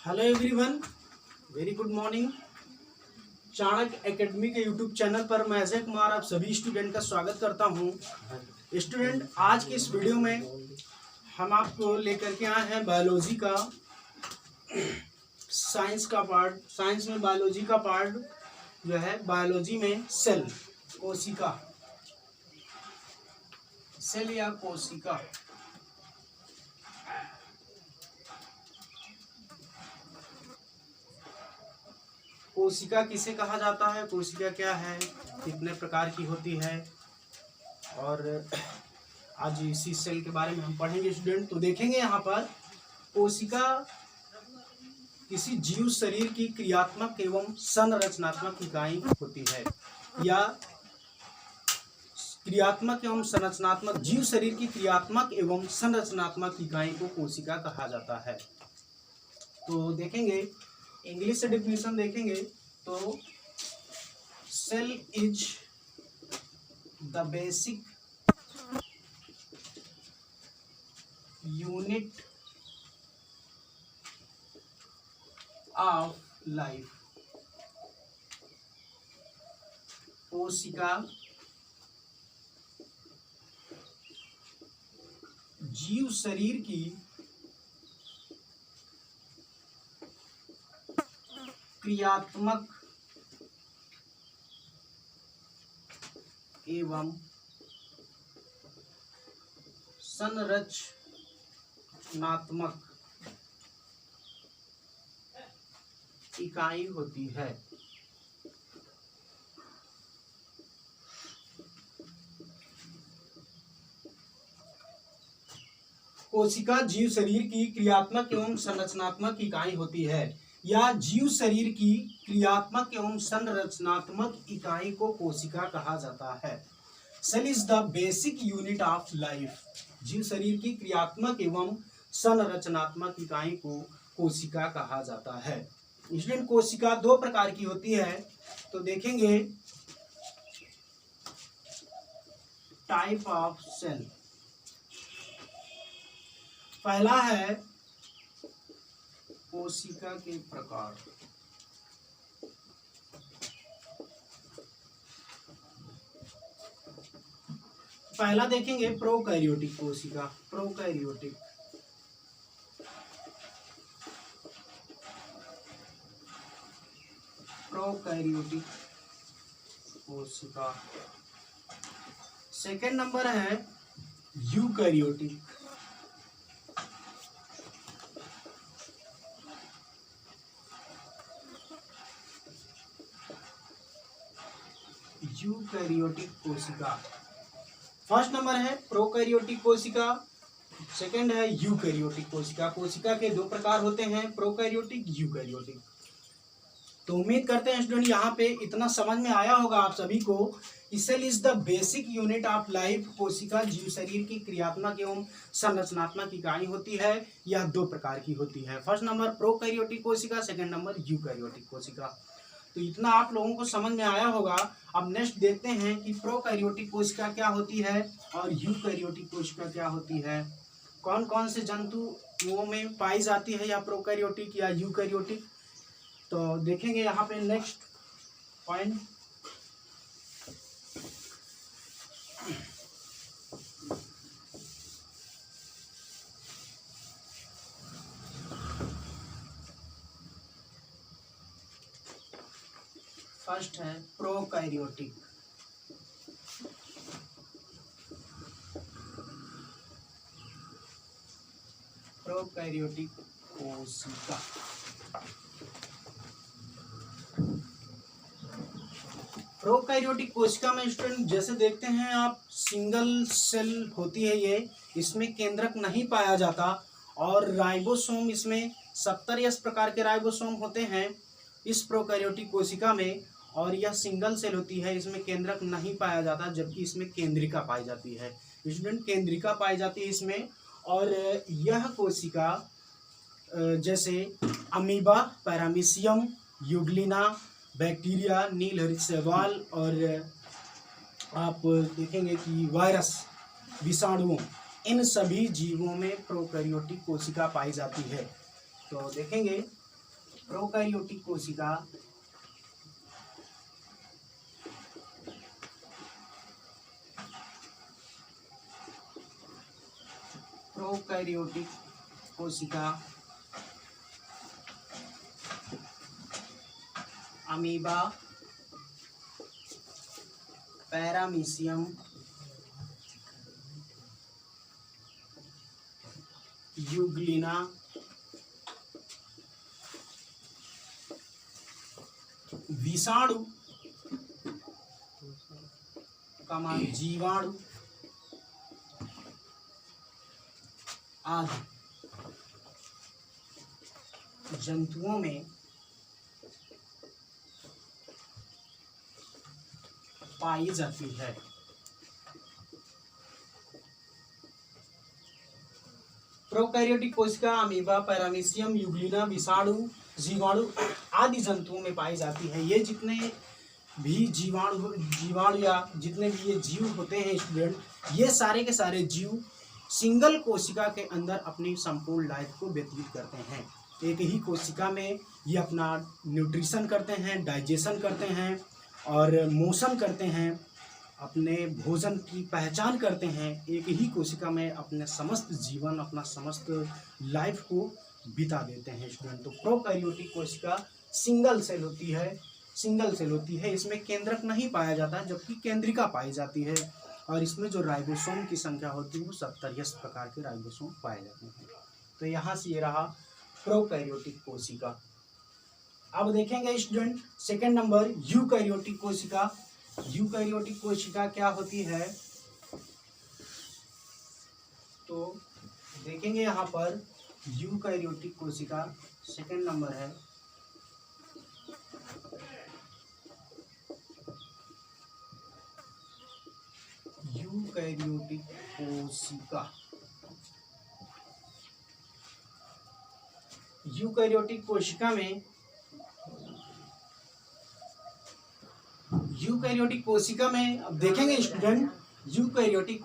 Hello everyone, very good morning. Chanakya academy के YouTube channel पर मैं अजय कुमार आप सभी स्टूडेंट का स्वागत करता हूं। स्टूडेंट, आज की इस वीडियो में हम आपको लेकर के आए हैं बायोलॉजी का साइंस का पार्ट। साइंस में बायोलॉजी का पार्ट जो है, बायोलॉजी में सेल, कोशिका, सेल या कोशिका। कोशिका किसे कहा जाता है, कोशिका क्या है, कितने प्रकार की होती है, और आज इसी सेल के बारे में हम पढ़ेंगे स्टूडेंट। तो देखेंगे यहाँ पर कोशिका किसी जीव शरीर की क्रियात्मक एवं संरचनात्मक इकाई होती है, या क्रियात्मक एवं संरचनात्मक, जीव शरीर की क्रियात्मक एवं संरचनात्मक इकाई को कोशिका कहा जाता है। तो देखेंगे, इंग्लिश से डिफिनेशन देखेंगे तो cell is the basic unit of life. कोशिका जीव शरीर की क्रियात्मक एवं संरचनात्मक इकाई होती है। कोशिका जीव शरीर की क्रियात्मक एवं संरचनात्मक इकाई होती है, या जीव शरीर की क्रियात्मक एवं संरचनात्मक इकाई को कोशिका कहा जाता है। Cell is the basic unit of life. जीव शरीर की क्रियात्मक एवं संरचनात्मक इकाई को कोशिका कहा जाता है। इसलिए कोशिका दो प्रकार की होती है। तो देखेंगे टाइप ऑफ सेल। पहला है कोशिका के प्रकार। पहला देखेंगे प्रोकैरियोटिक कोशिका। प्रोकैरियोटिक प्रोकैरियोटिक कोशिका। सेकेंड नंबर है यूकैरियोटिक। यूकैरियोटिक कोशिका। फर्स्ट नंबर है प्रोकैरियोटिक कोशिका, सेकंड है यूकैरियोटिक कोशिका। कोशिका के दो प्रकार होते हैं, प्रोकैरियोटिक, यूकैरियोटिक। तो उम्मीद करते हैं स्टूडेंट यहाँ पे इतना समझ में आया होगा आप सभी को। Cell is the basic unit of life. कोशिका जीव शरीर की क्रियात्मक एवं संरचनात्मक इकाई होती है। यह दो प्रकार की होती है। फर्स्ट नंबर प्रोकैरियोटिक कोशिका, सेकंड नंबर यूकैरियोटिक कोशिका। तो इतना आप लोगों को समझ में आया होगा। अब नेक्स्ट देखते हैं कि प्रोकैरियोटिक कोशिका क्या होती है और यूकैरियोटिक कोशिका क्या होती है। कौन कौन से जंतुओं में पाई जाती है, या प्रोकैरियोटिक या यूकैरियोटिक। तो देखेंगे यहाँ पे नेक्स्ट पॉइंट। फर्स्ट है प्रोकैरियोटिक। प्रोकैरियोटिक कोशिका। प्रोकैरियोटिक कोशिका में स्टूडेंट जैसे देखते हैं आप, सिंगल सेल होती है ये, इसमें केंद्रक नहीं पाया जाता, और राइबोसोम इसमें 70 प्रकार के राइबोसोम होते हैं इस प्रोकैरियोटिक कोशिका में, और यह सिंगल सेल होती है, इसमें केंद्रक नहीं पाया जाता, जबकि इसमें केंद्रिका पाई जाती है। स्टूडेंट केंद्रिका पाई जाती है इसमें। और यह कोशिका जैसे अमीबा, पैरामीशियम, यूग्लिना, बैक्टीरिया, नील हरित शैवाल, और आप देखेंगे कि वायरस, विषाणुओं, इन सभी जीवों में प्रोकैरियोटिक कोशिका पाई जाती है। तो देखेंगे प्रोकैरियोटिक कोशिका प्रोकैरियोटिक कोशिका अमीबा, पैरामीशियम, यूग्लिना, विषाणु, जीवाणु आदि जंतुओं में पाई जाती है। प्रोकैरियोटिक कोशिका अमीबा, पैरामीशियम, यूग्लिना, विषाणु, जीवाणु आदि जंतुओं में पाई जाती है। ये जितने भी जीवाणु या जितने भी ये जीव होते हैं स्टूडेंट, ये सारे के सारे जीव सिंगल कोशिका के अंदर अपनी संपूर्ण लाइफ को व्यतीत करते हैं। एक ही कोशिका में ये अपना न्यूट्रिशन करते हैं, डाइजेशन करते हैं और मोशन करते हैं, अपने भोजन की पहचान करते हैं। एक ही कोशिका में अपने समस्त जीवन, अपना समस्त लाइफ को बिता देते हैं स्टूडेंट। तो प्रोकैरियोटिक कोशिका सिंगल सेल होती है। इसमें केंद्रक नहीं पाया जाता है, जबकि केंद्रिका पाई जाती है। और इसमें जो राइबोसोम की संख्या होती है वो 70 प्रकार के राइबोसोम पाए जाते हैं। तो यहाँ से ये रहा प्रोकैरियोटिक कोशिका। अब देखेंगे स्टूडेंट सेकंड नंबर यूकैरियोटिक कोशिका। यूकैरियोटिक कोशिका क्या होती है, तो देखेंगे यहाँ पर यूकैरियोटिक कोशिका सेकंड नंबर है यूकैरियोटिक कोशिका। यूकैरियोटिक कोशिका में अब देखेंगे स्टूडेंट यूकैरियोटिक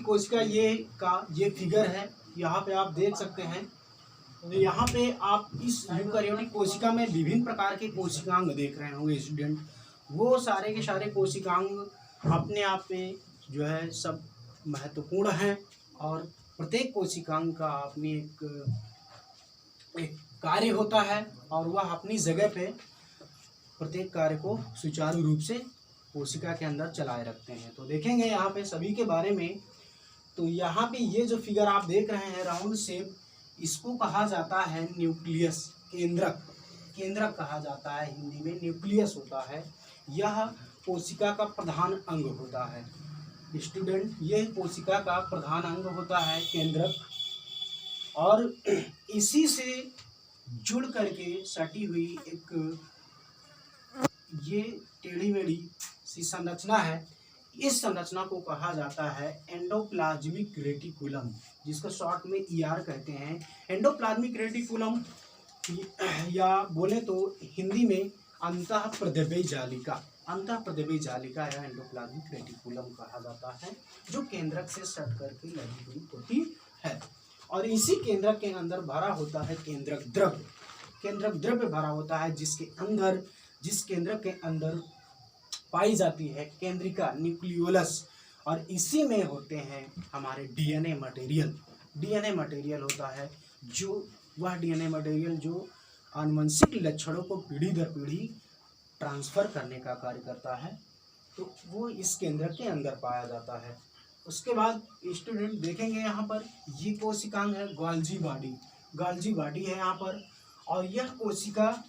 कोशिका ये फिगर है, यहाँ पे आप देख सकते हैं। तो यहाँ पे आप इस यूकैरियोटिक कोशिका में विभिन्न प्रकार के कोशिकांग देख रहे होंगे स्टूडेंट। वो सारे के सारे कोशिकांग अपने आप में जो है सब महत्वपूर्ण हैं और प्रत्येक कोशिकांग का अपनी एक कार्य होता है और वह अपनी जगह पे प्रत्येक कार्य को सुचारू रूप से कोशिका के अंदर चलाए रखते हैं। तो देखेंगे यहाँ पे सभी के बारे में। तो यहाँ पे ये जो फिगर आप देख रहे हैं राउंड शेप, इसको कहा जाता है न्यूक्लियस, केंद्रक कहा जाता है। हिंदी में न्यूक्लियस होता है। यह कोशिका का प्रधान अंग होता है स्टूडेंट। यह कोशिका का प्रधान अंग होता है केंद्रक, और इसी से जुड़ करके सटी हुई एक ये टेढ़ी मेढ़ी सी संरचना है। इस संरचना को कहा जाता है एंडोप्लाज्मिक रेटिकुलम, जिसको शॉर्ट में ER कहते हैं। एंडोप्लाज्मिक रेटिकुलम या बोले तो हिंदी में अंतःप्रद्रव्य जालिका या एंडोप्लाज्मिक रेटिकुलम कहा जाता है, जो केंद्रक से सट करके लगी हुई होती है। और इसी केंद्रक के अंदर भरा होता है केंद्रक द्रव्य भरा होता है, जिस केंद्रक के अंदर पाई जाती है केंद्रिका न्यूक्लियोलस, और इसी में होते हैं हमारे डीएनए मटेरियल होता है, जो वह डीएनए मटेरियल जो आनुवंशिक लक्षणों को पीढ़ी दर पीढ़ी ट्रांसफर करने का कार्य करता है। तो वो इस केंद्र के अंदर पाया जाता है। उसके बाद स्टूडेंट देखेंगे यहाँ पर ये कोशिकांग है गोल्जी बॉडी है यहाँ पर, और यह कोशिका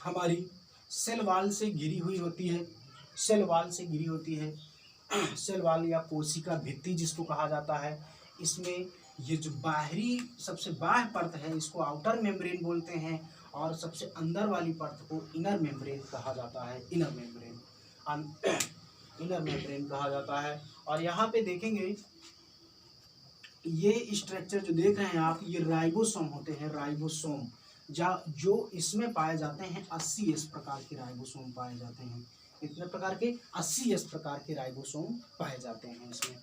हमारी सेल वाल से घिरी हुई होती है। सेल वाल या कोशिका भित्ति जिसको कहा जाता है। इसमें ये जो सबसे बाह्य परत है इसको आउटर मेम्ब्रेन बोलते हैं, और सबसे अंदर वाली परत को इनर मेम्ब्रेन कहा जाता है। इनर मेम्ब्रेन कहा जाता है। और यहाँ पे देखेंगे ये स्ट्रक्चर जो देख रहे हैं आप, ये राइबोसोम होते हैं। राइबोसोम जो इसमें पाए जाते हैं 80 प्रकार के राइबोसोम पाए जाते हैं। इतने प्रकार के 80 प्रकार के राइबोसोम पाए जाते हैं इसमें।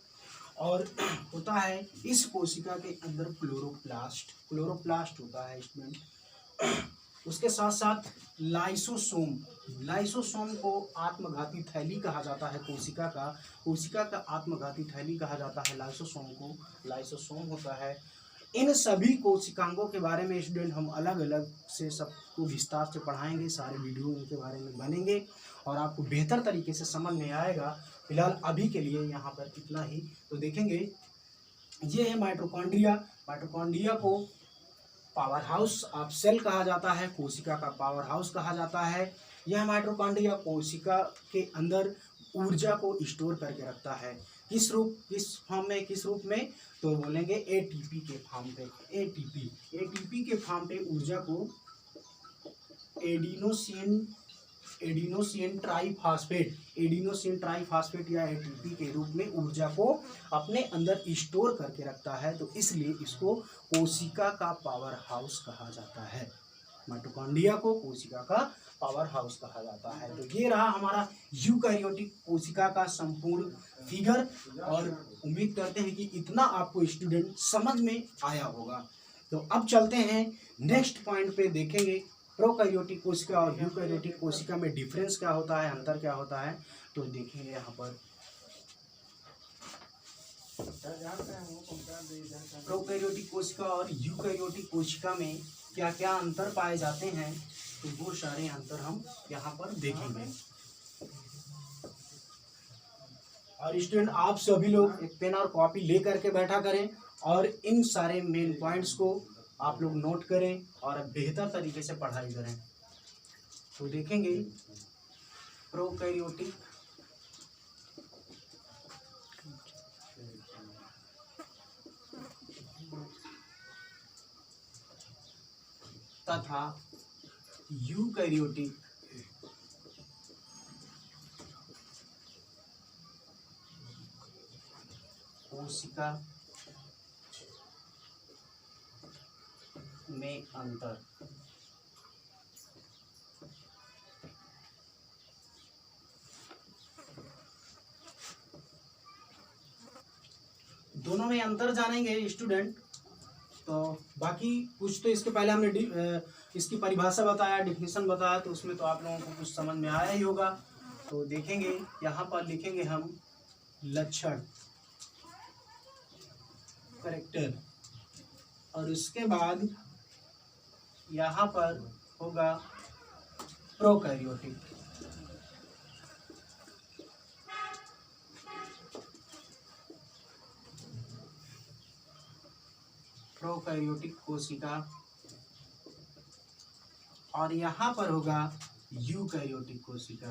और होता है इस कोशिका के अंदर क्लोरोप्लास्ट होता है स्टूडेंट। उसके साथ साथ लाइसोसोम को आत्मघाती थैली कहा जाता है। कोशिका का आत्मघाती थैली कहा जाता है लाइसोसोम को। लाइसोसोम होता है। इन सभी कोशिकांगों के बारे में स्टूडेंट हम अलग अलग से सबको विस्तार से पढ़ाएंगे, सारे वीडियो इनके बारे में बनेंगे और आपको बेहतर तरीके से समझ में आएगा। फिलहाल अभी के लिए यहाँ पर इतना ही। तो देखेंगे ये है माइटोकॉन्ड्रिया। माइटोकॉन्ड्रिया को पावर हाउस ऑफ सेल कहा जाता है, कोशिका का पावर हाउस कहा जाता है। यह माइटोकॉन्ड्रिया कोशिका के अंदर ऊर्जा को स्टोर करके रखता है। किस रूप में तो बोलेंगे एटीपी के फॉर्म पे। एटीपी के फॉर्म पे ऊर्जा को एडिनोसिन ट्राइफॉस्फेट या एटीपी के रूप में ऊर्जा को अपने अंदर स्टोर करके रखता है। तो इसलिए इसको कोशिका का पावर हाउस कहा जाता है। माइटोकॉन्ड्रिया को कोशिका का पावर हाउस कहा जाता है। तो ये रहा हमारा यूकैरियोटिक कोशिका का संपूर्ण फिगर और उम्मीद करते हैं कि इतना आपको स्टूडेंट समझ में आया होगा। तो अब चलते हैं नेक्स्ट पॉइंट पे, देखेंगे प्रोकैरियोटिक कोशिका और यूकैरियोटिक कोशिका में डिफरेंस क्या होता है, अंतर क्या होता है। तो देखेंगे यहाँ पर प्रोकैरियोटिक कोशिका और यूकैरियोटिक कोशिका में क्या क्या अंतर पाए जाते हैं। तो वो सारे अंतर हम यहाँ पर देखेंगे। और स्टूडेंट आप सभी लोग एक पेन और कॉपी ले करके बैठा करें और इन सारे मेन पॉइंट्स को आप लोग नोट करें और बेहतर तरीके से पढ़ाई करें। तो देखेंगे प्रोकैरियोटिक तथा यूकैरियोटिक कोशिका में अंतर। दोनों में अंतर जानेंगे स्टूडेंट। तो बाकी कुछ तो इसके पहले हमने इसकी परिभाषा बताया, डिफिनेशन बताया, तो उसमें तो आप लोगों को कुछ समझ में आया ही होगा। तो देखेंगे यहाँ पर लिखेंगे हम लक्षण, कैरेक्टर, और उसके बाद यहाँ पर होगा प्रोकैरियोटिक। प्रोकैरियोटिक कोशिका और यहाँ पर होगा यूकैरियोटिक कोशिका।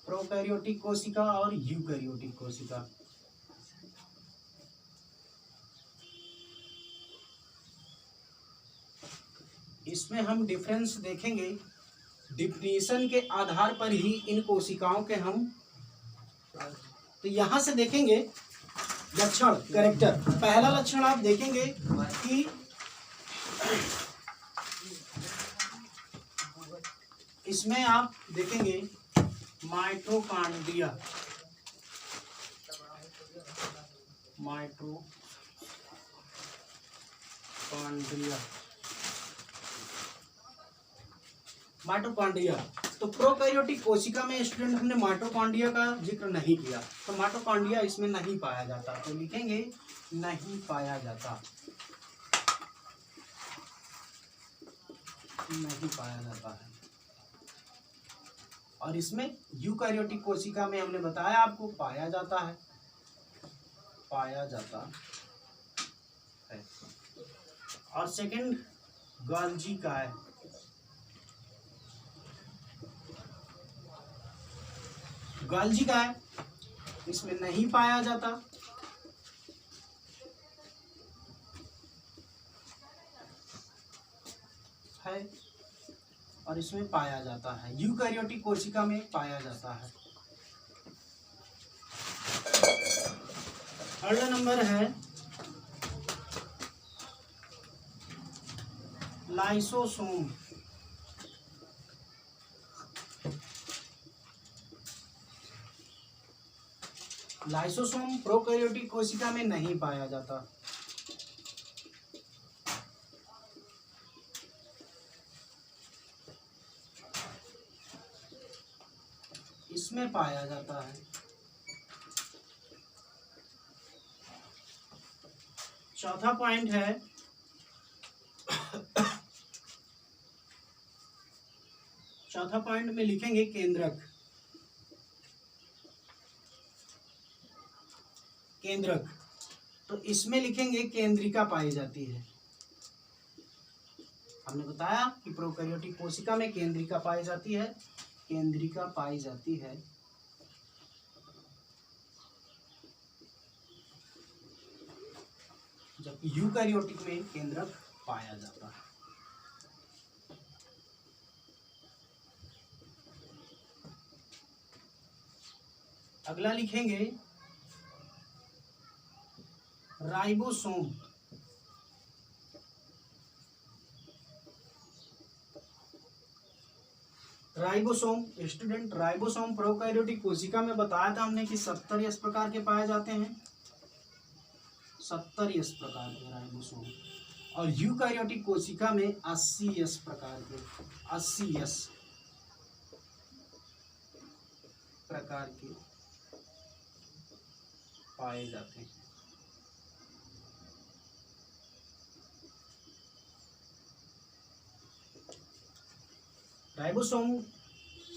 प्रोकैरियोटिक कोशिका और यूकैरियोटिक कोशिका। इसमें हम डिफरेंस देखेंगे, डिफिनेशन के आधार पर ही इन कोशिकाओं के हम। तो यहाँ से देखेंगे लक्षण, कैरेक्टर। पहला लक्षण आप देखेंगे कि इसमें आप देखेंगे माइटोकॉन्ड्रिया। तो प्रोकैरियोटिक कोशिका में स्टूडेंट हमने माइटोकॉन्ड्रिया का जिक्र नहीं किया, तो माइटोकॉन्ड्रिया इसमें नहीं पाया जाता। तो लिखेंगे नहीं पाया जाता, नहीं पाया जाता है। और इसमें यूकैरियोटिक कोशिका में हमने बताया आपको पाया जाता है, पाया जाता है। और सेकंड गोल्जी का है, गोल्जी का है, इसमें नहीं पाया जाता। है और इसमें पाया जाता है, यूकैरियोटिक कोशिका में पाया जाता है। थर्ड नंबर है लाइसोसोम। लाइसोसोम प्रोकैरियोटिक कोशिका में नहीं पाया जाता। इसमें पाया जाता है। चौथा पॉइंट है चौथा पॉइंट में लिखेंगे केंद्रक। केंद्रक तो इसमें लिखेंगे केंद्रिका पाई जाती है। हमने बताया कि प्रोकैरियोटिक कोशिका में केंद्रिका पाई जाती है। केंद्रिका पाई जाती है। जबकि यूकैरियोटिक में केंद्रक पाया जाता है। अगला लिखेंगे ribosome. Ribosome student, ribosome prokaryotic कोशिका में बताया था हमने कि 70 प्रकार के पाए जाते हैं। 70 प्रकार के राइबोसोम। और यूकैरियोटिक कोशिका में 80 प्रकार के 80 प्रकार के पाए जाते हैं। राइबोसोम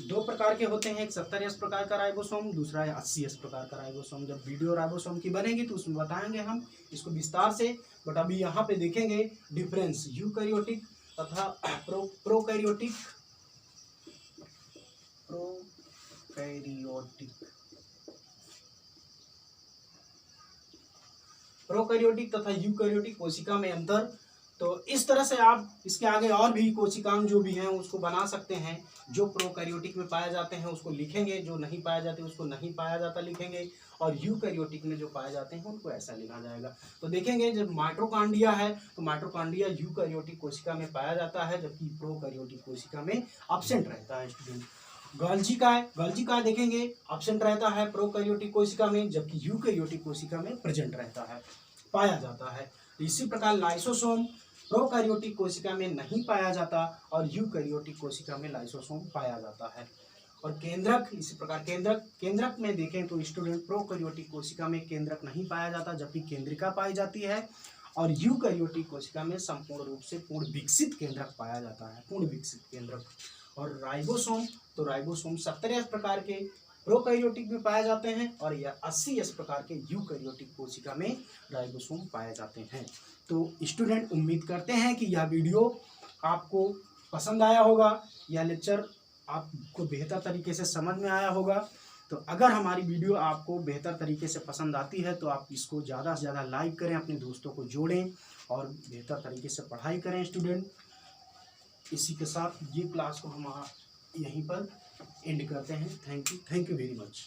दो प्रकार के होते हैं, एक 70 प्रकार का राइबोसोम, दूसरा है 80 प्रकार का राइबोसोम। जब वीडियो राइबोसोम की बनेगी तो उसमें बताएंगे हम इसको विस्तार से, बट अभी यहाँ पे देखेंगे डिफरेंस यूकैरियोटिक तथा प्रोकैरियोटिक प्रोकैरियोटिक तथा यूकैरियोटिक कोशिका में अंतर। तो इस तरह से आप इसके आगे और भी कोशिकांग जो भी हैं उसको बना सकते हैं। जो प्रोकैरियोटिक में पाए जाते हैं उसको लिखेंगे, जो नहीं पाए जाते उसको नहीं पाया जाता लिखेंगे, और यूकैरियोटिक में जो पाए जाते हैं उनको ऐसा लिखा जाएगा। तो देखेंगे जब माइटोकॉन्ड्रिया है तो माइटोकॉन्ड्रिया यूकैरियोटिक कोशिका में पाया जाता है, जबकि प्रोकैरियोटिक कोशिका में एब्सेंट रहता है। स्टूडेंट गोल्जी काय देखेंगे एब्सेंट रहता है प्रोकैरियोटिक कोशिका में, जबकि यूकैरियोटिक कोशिका में प्रेजेंट रहता है, पाया जाता है। इसी प्रकार लाइसोसोम प्रोकैरियोटिक कोशिका में नहीं पाया जाता और यूकैरियोटिक कोशिका में लाइसोसोम पाया जाता है। और केंद्रक इसी प्रकार केंद्रक में देखें तो स्टूडेंट प्रोकैरियोटिक कोशिका में केंद्रक नहीं पाया जाता, जबकि केंद्रिका पाई जाती है। और यूकैरियोटिक कोशिका में संपूर्ण रूप से पूर्ण विकसित केंद्रक पाया जाता है, पूर्ण विकसित केंद्रक। और राइबोसोम तो राइबोसोम 70 प्रकार के प्रोकैरियोटिक में पाए जाते हैं और यह 80 प्रकार के यूकैरियोटिक कोशिका में राइबोसोम पाए जाते हैं। तो स्टूडेंट उम्मीद करते हैं कि यह वीडियो आपको पसंद आया होगा, यह लेक्चर आपको बेहतर तरीके से समझ में आया होगा। तो अगर हमारी वीडियो आपको बेहतर तरीके से पसंद आती है तो आप इसको ज़्यादा से ज़्यादा लाइक करें, अपने दोस्तों को जोड़ें और बेहतर तरीके से पढ़ाई करें। स्टूडेंट इसी के साथ ये क्लास को हम यहीं पर एंड करते हैं। Thank you very much.